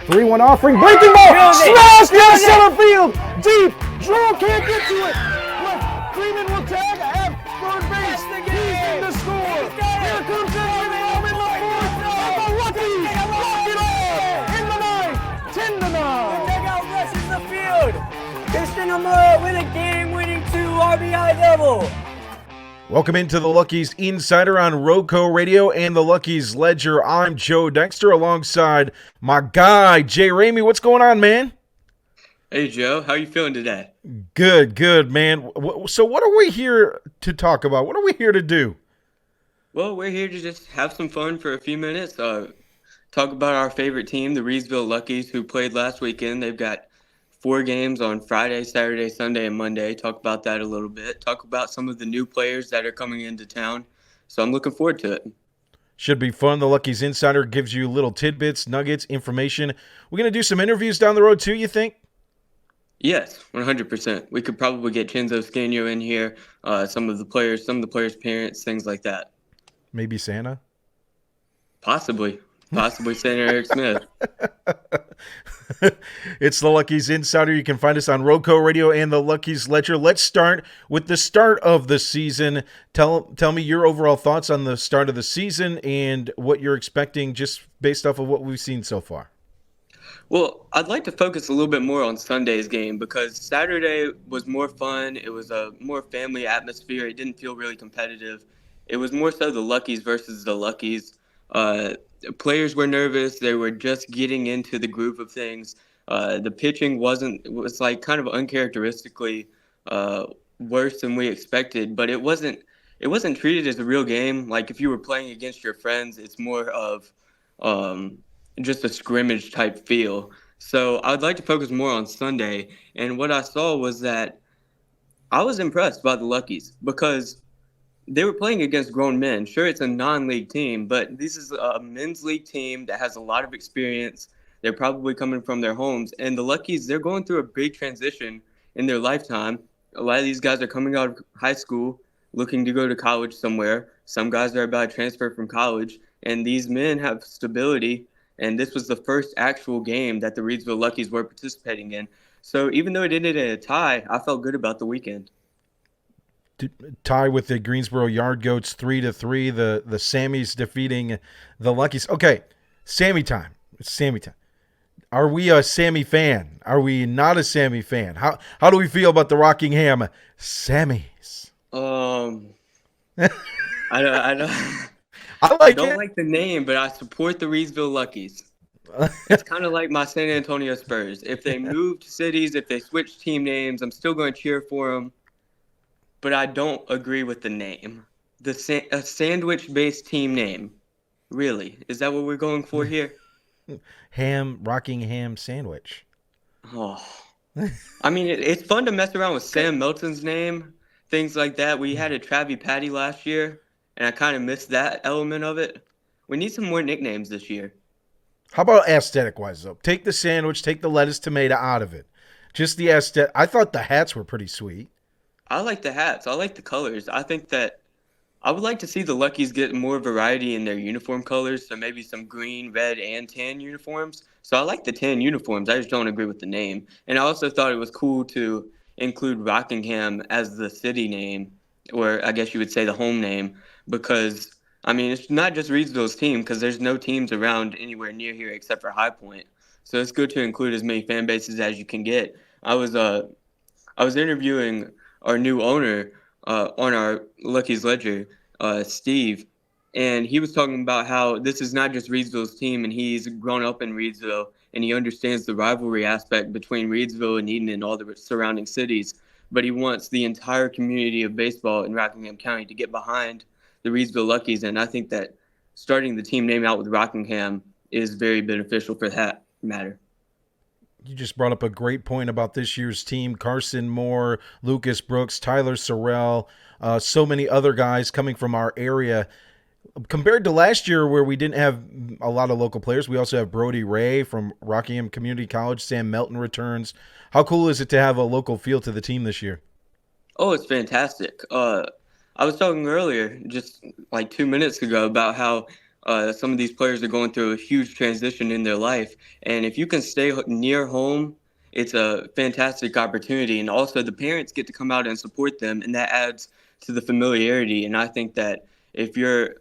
3-1 offering, breaking ball, smashed in center field, deep. Drew can't get to it. Freeman will tag at third base. He's in to score. Here comes Anthony Allen in the fourth. And the Luckies lock it all in the ninth. 10-9. Dugout rushes the field. Christian Amora with a game-winning 2 RBI double. Welcome into the Luckies Insider on RoCo Radio and the Luckies Ledger. I'm Joe Dexter alongside my guy, Jay Ramey. What's going on, man? Hey, Joe. How you feeling today? Good, man. So what are we here to talk about? What are we here to do? Well, we're here to just have some fun for a few minutes. Talk about our favorite team, the Reidsville Luckies, who played last weekend. They've got 4 games on Friday, Saturday, Sunday, and Monday. Talk about that a little bit. Talk about some of the new players that are coming into town. So I'm looking forward to it. Should be fun. The Luckies Insider gives you little tidbits, nuggets, information. We're going to do some interviews down the road too, you think? Yes, 100%. We could probably get Chenzo Scanio in here, some of the players' parents, things like that. Maybe Santa? Possibly Santa Eric Smith. It's the Luckies Insider. You can find us on RoCo Radio and the Luckies Ledger. Let's start with the start of the season. Tell me your overall thoughts on the start of the season and what you're expecting just based off of what we've seen so far. Well, I'd like to focus a little bit more on Sunday's game because Saturday was more fun. It was a more family atmosphere. It didn't feel really competitive. It was more so the Luckies versus the Luckies. Players were nervous. They were just getting into the groove of things. The pitching was like kind of uncharacteristically worse than we expected, but it wasn't treated as a real game. Like if you were playing against your friends, it's more of just a scrimmage type feel. So I'd like to focus more on Sunday. And what I saw was that I was impressed by the Luckies because they were playing against grown men. Sure, it's a non-league team, but this is a men's league team that has a lot of experience. They're probably coming from their homes. And the Luckies, they're going through a big transition in their lifetime. A lot of these guys are coming out of high school, looking to go to college somewhere. Some guys are about to transfer from college. And these men have stability. And this was the first actual game that the Reidsville Luckies were participating in. So even though it ended in a tie, I felt good about the weekend. Tie with the Greensboro Yard Goats 3-3. The Sammies defeating the Luckies. Okay, Sammy time. It's Sammy time. Are we a Sammy fan? Are we not a Sammy fan? How do we feel about the Rockingham Sammies? I don't like the name, but I support the Reidsville Luckies. It's kind of like my San Antonio Spurs. If they moved cities, if they switched team names, I'm still going to cheer for them. But I don't agree with the name. A sandwich-based team name. Really? Is that what we're going for here? Rockingham sandwich. Oh. I mean, it's fun to mess around with Sam Milton's name, things like that. We had a Travie Patty last year, and I kind of missed that element of it. We need some more nicknames this year. How about aesthetic-wise, though? Take the sandwich, take the lettuce, tomato out of it. Just the aesthetic. I thought the hats were pretty sweet. I like the hats. I like the colors. I think that I would like to see the Luckies get more variety in their uniform colors, so maybe some green, red, and tan uniforms. So I like the tan uniforms. I just don't agree with the name. And I also thought it was cool to include Rockingham as the city name, or I guess you would say the home name, because, I mean, it's not just Reidsville's team because there's no teams around anywhere near here except for High Point. So it's good to include as many fan bases as you can get. I was interviewing our new owner on our Luckies Ledger, Steve, and he was talking about how this is not just Reidsville's team, and he's grown up in Reidsville, and he understands the rivalry aspect between Reidsville and Eden and all the surrounding cities, but he wants the entire community of baseball in Rockingham County to get behind the Reidsville Luckies, and I think that starting the team name out with Rockingham is very beneficial for that matter. You just brought up a great point about this year's team. Carson Moore, Lucas Brooks, Tyler Sorrell, so many other guys coming from our area. Compared to last year where we didn't have a lot of local players, we also have Brody Ray from Rockingham Community College. Sam Melton returns. How cool is it to have a local feel to the team this year? Oh, it's fantastic. I was talking earlier, just like 2 minutes ago, about how Some of these players are going through a huge transition in their life, and if you can stay near home, it's a fantastic opportunity. And also, the parents get to come out and support them, and that adds to the familiarity. And I think that if you're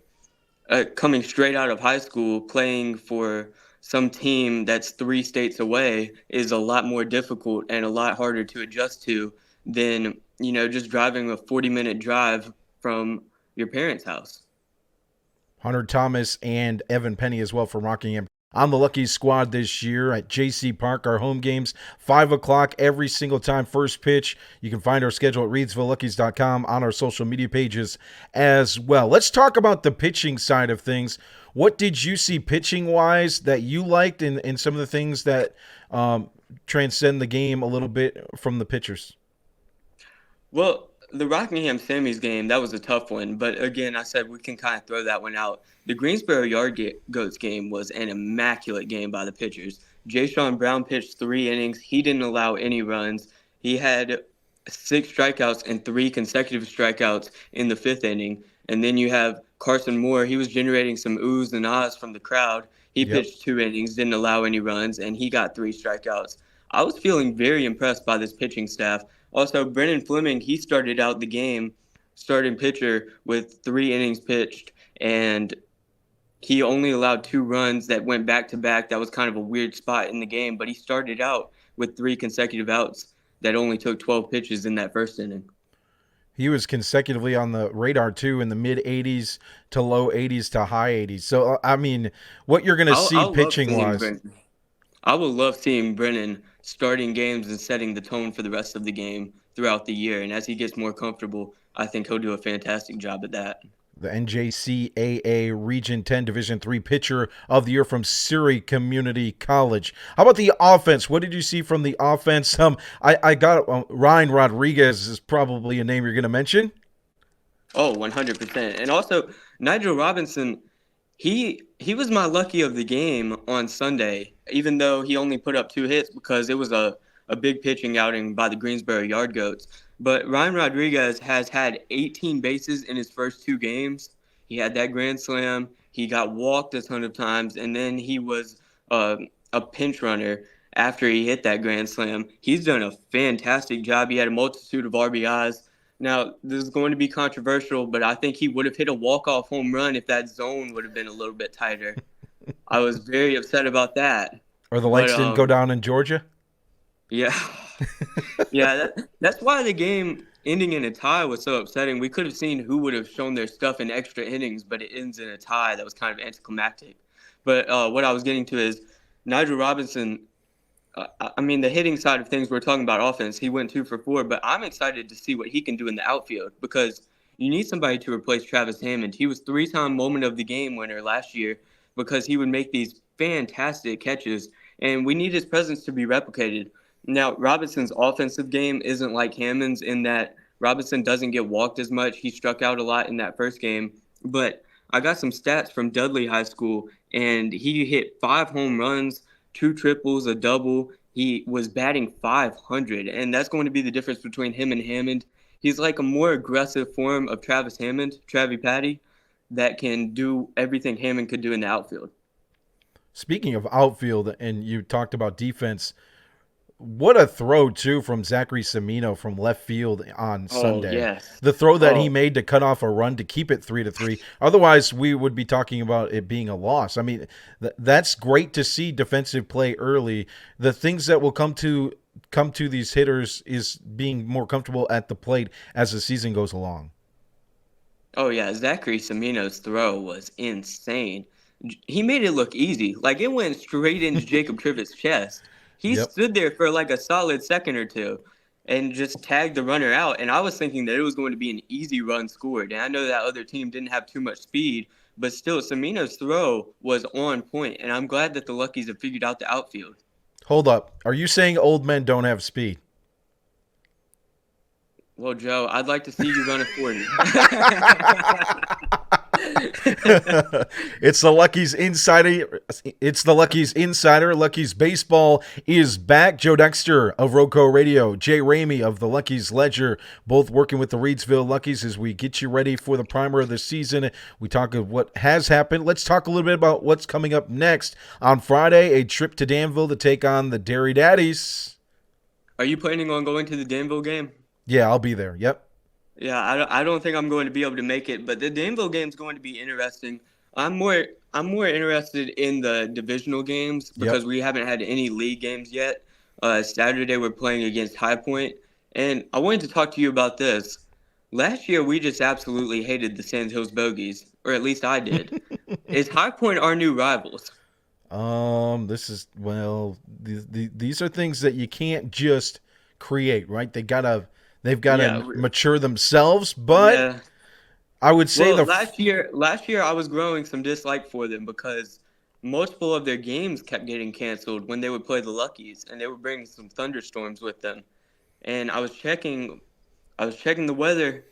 coming straight out of high school, playing for some team that's 3 states away is a lot more difficult and a lot harder to adjust to than just driving a 40-minute drive from your parents' house. Hunter Thomas and Evan Penny as well from Rockingham on the Luckies squad this year at Jaycee Park. Our home games, 5 o'clock every single time, first pitch. You can find our schedule at ReidsvilleLuckies.com on our social media pages as well. Let's talk about the pitching side of things. What did you see pitching-wise that you liked in some of the things that transcend the game a little bit from the pitchers? Well, the Rockingham Sammys game, that was a tough one. But again, I said we can kind of throw that one out. The Greensboro Goats game was an immaculate game by the pitchers. Jaysean Brown pitched 3 innings. He didn't allow any runs. He had 6 strikeouts and 3 consecutive strikeouts in the 5th inning. And then you have Carson Moore. He was generating some oohs and ahs from the crowd. He pitched 2 innings, didn't allow any runs, and he got 3 strikeouts. I was feeling very impressed by this pitching staff. Also, Brennan Fleming, he started out the game, starting pitcher, with 3 innings pitched, and he only allowed 2 runs that went back-to-back. That was kind of a weird spot in the game, but he started out with 3 consecutive outs that only took 12 pitches in that first inning. He was consecutively on the radar, too, in the mid-80s to low 80s to high 80s. So, I mean, what you're going to see pitching-wise. I would love seeing Brennan starting games and setting the tone for the rest of the game throughout the year. And as he gets more comfortable, I think he'll do a fantastic job at that. The NJCAA Region 10 Division III Pitcher of the Year from Surrey Community College. How about the offense? What did you see from the offense? I got Ryan Rodriguez is probably a name you're going to mention. Oh, 100%. And also, Nigel Robinson, he was my lucky of the game on Sunday, even though he only put up 2 hits because it was a big pitching outing by the Greensboro Yard Goats. But Ryan Rodriguez has had 18 bases in his first 2 games. He had that grand slam. He got walked a ton of times, and then he was a pinch runner after he hit that grand slam. He's done a fantastic job. He had a multitude of RBIs. Now, this is going to be controversial, but I think he would have hit a walk-off home run if that zone would have been a little bit tighter. I was very upset about that. Or the lights didn't go down in Georgia? Yeah. Yeah, that's why the game ending in a tie was so upsetting. We could have seen who would have shown their stuff in extra innings, but it ends in a tie. That was kind of anticlimactic. But what I was getting to is Nigel Robinson, I mean, the hitting side of things, we're talking about offense. He went 2 for 4, but I'm excited to see what he can do in the outfield because you need somebody to replace Travis Hammond. He was 3-time Moment of the Game winner last year because he would make these fantastic catches, and we need his presence to be replicated. Now, Robinson's offensive game isn't like Hammond's in that Robinson doesn't get walked as much. He struck out a lot in that first game. But I got some stats from Dudley High School, and he hit 5 home runs, 2 triples, a double. He was batting .500, and that's going to be the difference between him and Hammond. He's like a more aggressive form of Travis Hammond, Travie Patty, that can do everything Hammond could do in the outfield. Speaking of outfield, and you talked about defense, what a throw, too, from Zachary Semino from left field on Sunday. Yes. The throw that he made to cut off a run to keep it 3-3. Otherwise, we would be talking about it being a loss. I mean, that's great to see defensive play early. The things that will come to these hitters is being more comfortable at the plate as the season goes along. Oh, yeah. Zachary Semino's throw was insane. He made it look easy. Like, it went straight into Jacob Trivets' chest. He stood there for like a solid second or two and just tagged the runner out. And I was thinking that it was going to be an easy run scored. And I know that other team didn't have too much speed, but still, Semino's throw was on point. And I'm glad that the Luckies have figured out the outfield. Hold up. Are you saying old men don't have speed? Well, Joe, I'd like to see you run a 40. It's the Luckies Insider. It's the Luckies Insider. Luckies Baseball is back. Joe Dexter of RoCo Radio, Jay Ramey of the Luckies Ledger, both working with the Reidsville Luckies as we get you ready for the primer of the season. We talk of what has happened. Let's talk a little bit about what's coming up next. On Friday, a trip to Danville to take on the Dairy Daddies. Are you planning on going to the Danville game? Yeah, I'll be there. Yep. Yeah, I don't think I'm going to be able to make it, but the Danville game is going to be interesting. I'm more interested in the divisional games because we haven't had any league games yet. Saturday we're playing against High Point, and I wanted to talk to you about this. Last year we just absolutely hated the Sand Hills Bogies, or at least I did. Is High Point our new rivals? This is these are things that you can't just create, right? They've got to mature themselves, but I would say last year I was growing some dislike for them because multiple of their games kept getting canceled when they would play the Luckies, and they were bringing some thunderstorms with them. And I was checking the weather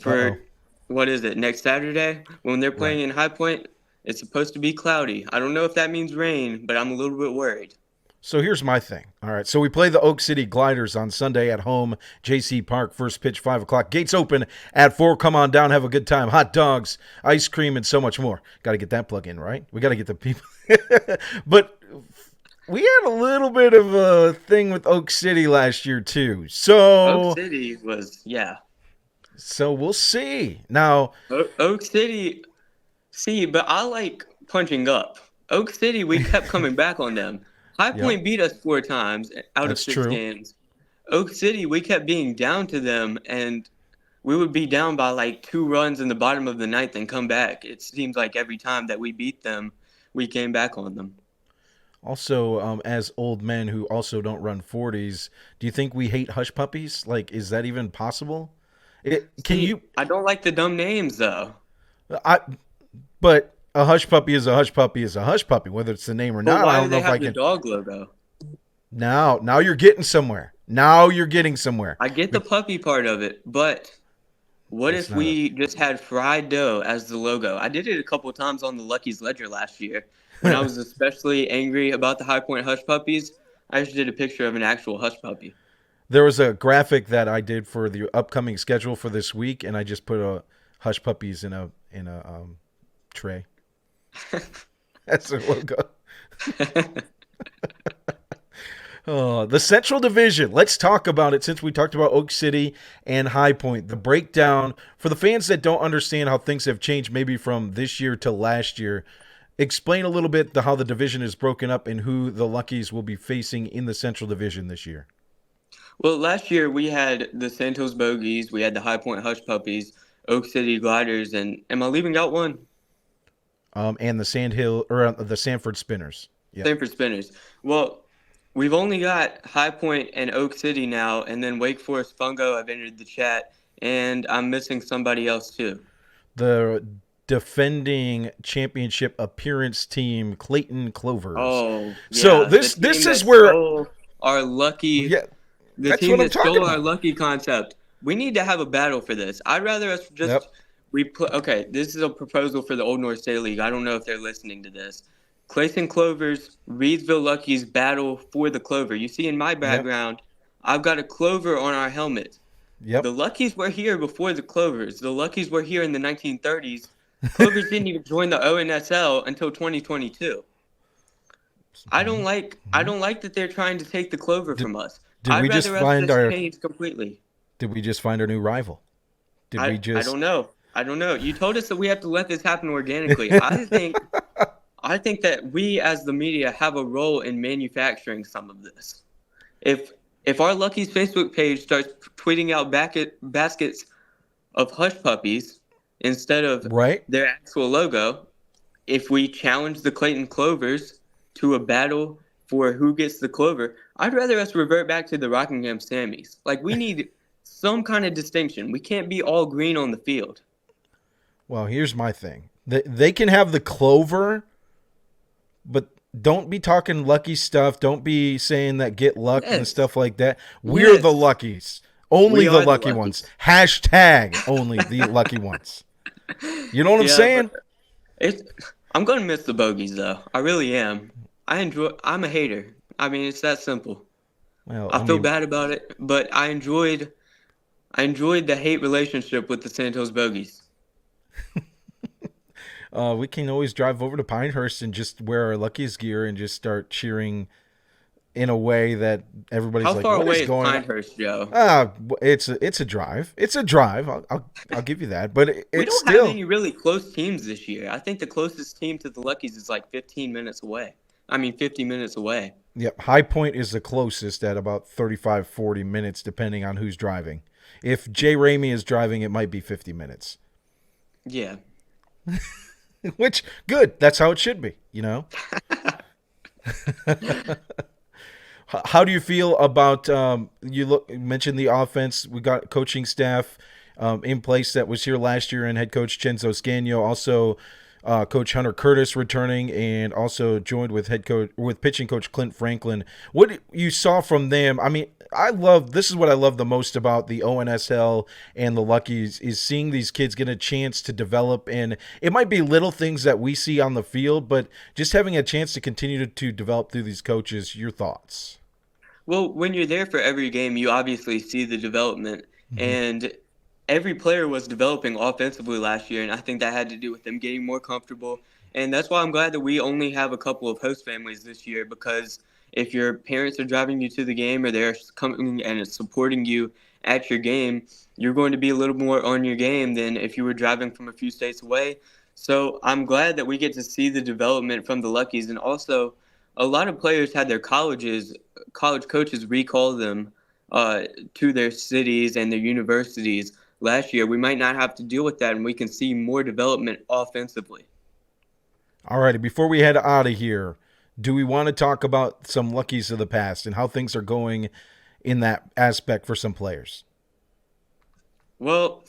for what is it, next Saturday when they're playing in High Point. It's supposed to be cloudy. I don't know if that means rain, but I'm a little bit worried. So here's my thing. All right, so we play the Oak City Gliders on Sunday at home. Jaycee Park, first pitch, 5 o'clock. Gates open at 4. Come on down, have a good time. Hot dogs, ice cream, and so much more. Got to get that plug in, right? We got to get the people. But we had a little bit of a thing with Oak City last year, too. So Oak City was, So we'll see. Now, Oak City, but I like punching up. Oak City, we kept coming back on them. High Point beat us 4 times out of 6 games. Oak City, we kept being down to them, and we would be down by like 2 runs in the bottom of the 9th and come back. It seems like every time that we beat them, we came back on them. Also, as old men who also don't run 40s, do you think we hate hush puppies? Like, is that even possible? I don't like the dumb names, though. But a hush puppy is a hush puppy is a hush puppy, whether it's the name or not. I don't know if I can. The dog logo. Now you're getting somewhere. I get the puppy part of it, but what if we just had fried dough as the logo? I did it a couple of times on the Luckies Ledger last year when I was especially angry about the High Point hush puppies. I just did a picture of an actual hush puppy. There was a graphic that I did for the upcoming schedule for this week, and I just put a hush puppies in a tray. That's their logo. The Central Division. Let's talk about it since we talked about Oak City and High Point. The breakdown for the fans that don't understand how things have changed maybe from this year to last year. Explain a little bit how the division is broken up and who the Luckies will be facing in the Central Division this year. Well, last year we had the Santos Bogies, we had the High Point Hush Puppies, Oak City Gliders, and am I leaving out one? And the the Sanford Spinners. Yep. Sanford Spinners. Well, we've only got High Point and Oak City now, and then Wake Forest Fungo have entered the chat, and I'm missing somebody else too. The defending championship appearance team, Clayton Clovers. Oh, yeah. So this is where our lucky. Yeah, the team that stole our lucky concept. We need to have a battle for this. I'd rather us just. Yep. Okay, this is a proposal for the Old North State League. I don't know if they're listening to this. Clayton Clovers, Reidsville Luckies battle for the clover. You see in my background, I've got a clover on our helmet. Yep. The Luckies were here before the Clovers. The Luckies were here in the 1930s. Clovers didn't even join the ONSL until 2022. I don't like that they're trying to take the clover from us. Did we just find our change completely? Did we just find our new rival? I don't know. You told us that we have to let this happen organically. I think that we as the media have a role in manufacturing some of this. If our Luckies Facebook page starts tweeting out baskets of hush puppies instead of their actual logo, if we challenge the Clayton Clovers to a battle for who gets the clover, I'd rather us revert back to the Rockingham Sammies. Like, we need some kind of distinction. We can't be all green on the field. Well, here's my thing. They can have the clover, but don't be talking lucky stuff. Don't be saying that get luck and stuff like that. We're the Luckies. Only the lucky ones. Hashtag only the lucky ones. You know what I'm Yeah, but saying? it's I'm gonna miss the bogeys though. I really am. I'm a hater. I mean, it's that simple. Well, I I feel mean, bad about it, but I enjoyed the hate relationship with the Santos bogeys. we can always drive over to Pinehurst and just wear our Lucky's gear and just start cheering in a way that everybody's How like, far "What is away is going on?" Pinehurst, Joe? It's a drive. It's a drive. I'll give you that. But We it's don't have still any really close teams this year. I think the closest team to the Luckies is like 15 minutes away. I mean, 50 minutes away. Yep. High Point is the closest at about 35, 40 minutes, depending on who's driving. If Jay Ramey is driving, it might be 50 minutes. Yeah. Which good. That's how it should be. You know. How do you feel about you mentioned the offense? We got coaching staff in place that was here last year, and head coach Chenzo Scagno, also Coach Hunter Curtis returning, and also joined with head coach with pitching coach Clint Franklin. What you saw from them? I mean, I love this is what I love the most about the ONSL and the Luckies is seeing these kids get a chance to develop, and it might be little things that we see on the field, but just having a chance to continue to develop through these coaches. Your thoughts? Well, when you're there for every game, you obviously see the development. And every player was developing offensively last year, and I think that had to do with them getting more comfortable. And that's why I'm glad that we only have a couple of host families this year because if your parents are driving you to the game or they're coming and supporting you at your game, you're going to be a little more on your game than if you were driving from a few states away. So I'm glad that we get to see the development from the Luckies, and also a lot of players had their college coaches recall them to their cities and their universities last year. We might not have to deal with that, and we can see more development offensively. All righty. Before we head out of here, do we want to talk about some Luckies of the past and how things are going in that aspect for some players? Well,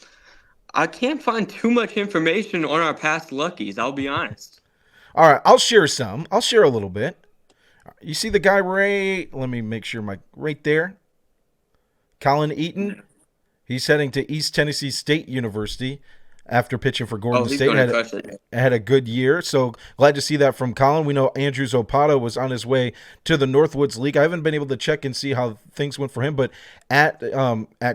I can't find too much information on our past Luckies, I'll be honest. All right, I'll share some. I'll share a little bit. You see the guy right? Let me make sure my right there. Colin Eaton. He's heading to East Tennessee State University after pitching for Oh, Gordon he's State. going to crush it. Had a good year, so glad to see that from Colin. We know Andrew Zopata was on his way to the Northwoods League. I haven't been able to check and see how things went for him, but at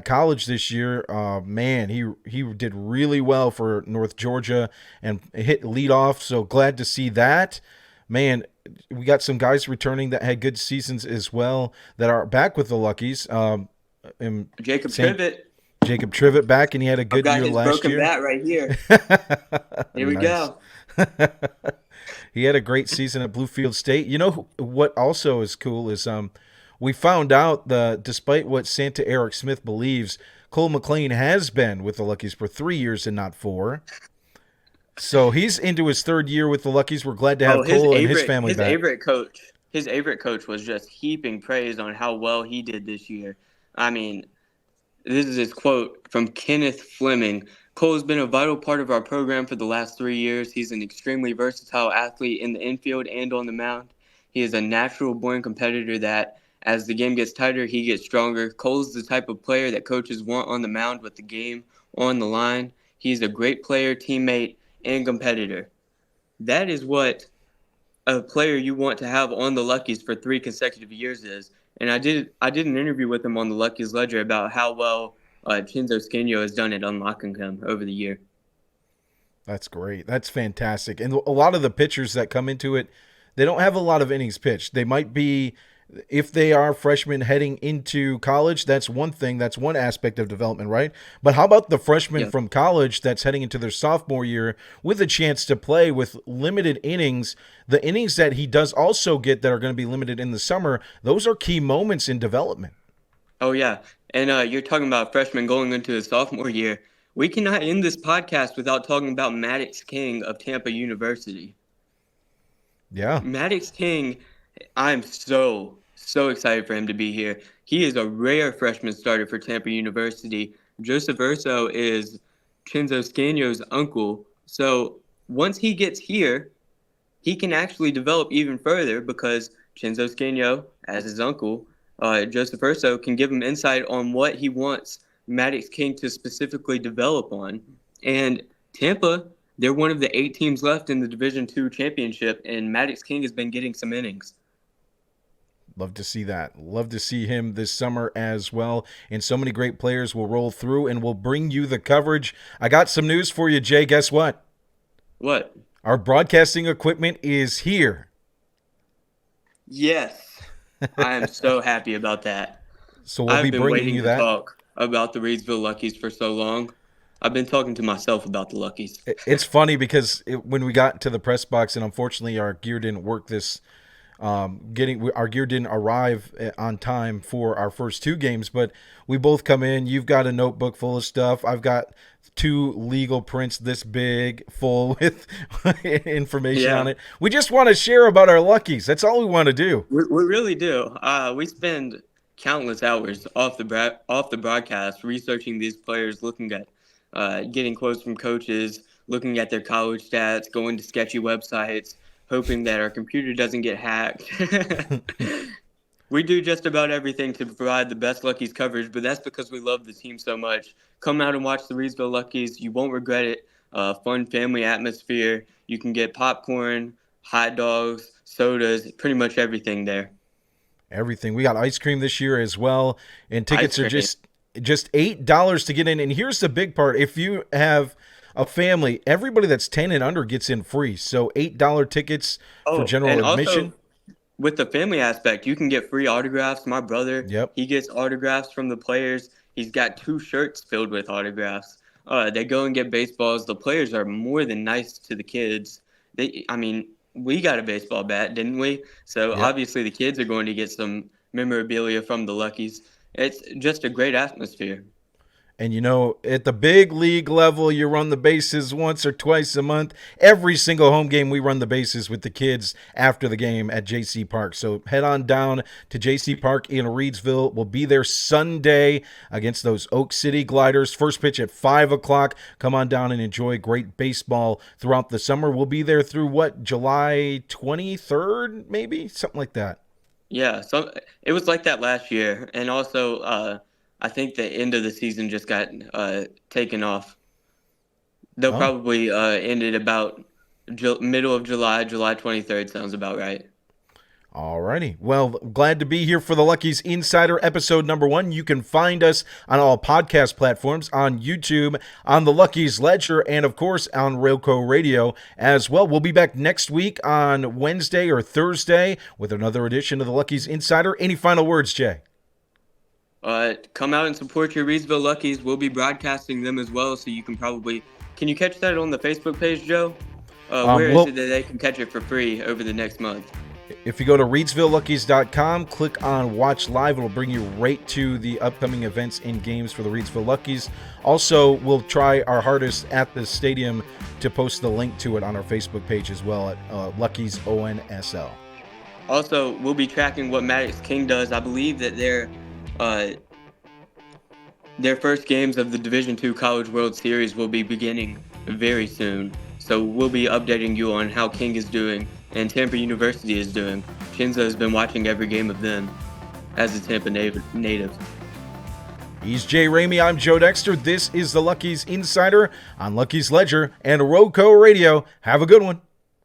college this year, man, he did really well for North Georgia and hit leadoff. So glad to see that. Man, we got some guys returning that had good seasons as well that are back with the Luckies. Jacob Trivet. Jacob Trivet back, and he had a I've good got year his last broken year. bat right here. Here we Nice. go. He had a great season at Bluefield State. You know what also is cool is we found out despite what Santa Eric Smith believes, Cole McLean has been with the Luckies for 3 years and not 4. So he's into his 3rd year with the Luckies. We're glad to have Oh, his Cole and his Averett, family his back. Averett coach, his Averett coach was just heaping praise on how well he did this year. I mean, this is his quote from Kenneth Fleming. Cole has been a vital part of our program for the last 3 years. He's an extremely versatile athlete in the infield and on the mound. He is a natural-born competitor that, as the game gets tighter, he gets stronger. Cole is the type of player that coaches want on the mound with the game on the line. He's a great player, teammate, and competitor. That is what a player you want to have on the Luckies for 3 consecutive years is. And I did an interview with him on the Luckies Ledger about how well Chinzo Scagno has done at unlocking him over the year. That's great. That's fantastic. And a lot of the pitchers that come into it, they don't have a lot of innings pitched. They might be, if they are freshmen heading into college, that's one thing. That's one aspect of development, right? But how about the freshmen Yeah. from college that's heading into their sophomore year with a chance to play with limited innings? The innings that he does also get that are going to be limited in the summer, those are key moments in development. Oh, yeah. And you're talking about freshmen going into his sophomore year. We cannot end this podcast without talking about Maddox King of Tampa University. Yeah. Maddox King, I'm so excited for him to be here. He is a rare freshman starter for Tampa University. Joseph Urso is Chinzo Scagno's uncle. So once he gets here, he can actually develop even further because Chinzo Scagno, as his uncle, Joseph Urso, can give him insight on what he wants Maddox King to specifically develop on. And Tampa, they're one of the 8 teams left in the Division II championship, and Maddox King has been getting some innings. Love to see that. Love to see him this summer as well. And so many great players will roll through and will bring you the coverage. I got some news for you, Jay. Guess what? What? Our broadcasting equipment is here. Yes. I am so happy about that. So we'll I've be been bringing waiting you to that. talk about the Reidsville Luckies for so long. I've been talking to myself about the Luckies. It's funny because when we got to the press box, and unfortunately our gear didn't work this our gear didn't arrive on time for our first 2 games, but we both come in. You've got a notebook full of stuff. I've got 2 legal prints this big full with information on it. We just want to share about our Luckies. That's all we want to do. We really do. We spend countless hours off the broadcast researching these players, looking at getting quotes from coaches, looking at their college stats, going to sketchy websites, hoping that our computer doesn't get hacked. We do just about everything to provide the best Luckies coverage, but that's because we love the team so much. Come out and watch the Reidsville Luckies. You won't regret it. Fun family atmosphere. You can get popcorn, hot dogs, sodas, pretty much everything there. Everything. We got ice cream this year as well, and tickets are just $8 to get in. And here's the big part. If you have a family, everybody that's 10 and under gets in free. So $8 tickets for general admission. Also, with the family aspect, you can get free autographs. My brother, he gets autographs from the players. He's got 2 shirts filled with autographs. They go and get baseballs. The players are more than nice to the kids. We got a baseball bat, didn't we? So obviously the kids are going to get some memorabilia from the Luckies. It's just a great atmosphere. And, at the big league level, you run the bases once or twice a month. Every single home game, we run the bases with the kids after the game at Jaycee Park. So head on down to Jaycee Park in Reidsville. We'll be there Sunday against those Oak City Gliders. First pitch at 5 o'clock. Come on down and enjoy great baseball throughout the summer. We'll be there through, July 23rd, maybe? Something like that. Yeah, so it was like that last year. And also, I think the end of the season just got taken off. They'll probably end it about middle of July, July 23rd sounds about right. All righty. Well, glad to be here for the Luckies Insider episode number 1. You can find us on all podcast platforms, on YouTube, on the Luckies Ledger, and of course on RoCo Radio as well. We'll be back next week on Wednesday or Thursday with another edition of the Luckies Insider. Any final words, Jay? Come out and support your Reidsville Luckies. We'll be broadcasting them as well, so you can you catch that on the Facebook page, Joe? Where is it that they can catch it for free over the next month? If you go to ReidsvilleLuckies.com, click on Watch Live. It'll bring you right to the upcoming events and games for the Reidsville Luckies. Also, we'll try our hardest at the stadium to post the link to it on our Facebook page as well at Luckies ONSL. Also, we'll be tracking what Maddox King does. I believe that their first games of the Division II College World Series will be beginning very soon. So we'll be updating you on how King is doing and Tampa University is doing. Chinza has been watching every game of them as a Tampa native. He's Jay Ramey. I'm Joe Dexter. This is the Luckies Insider on Luckies Ledger and RoCo Radio. Have a good one.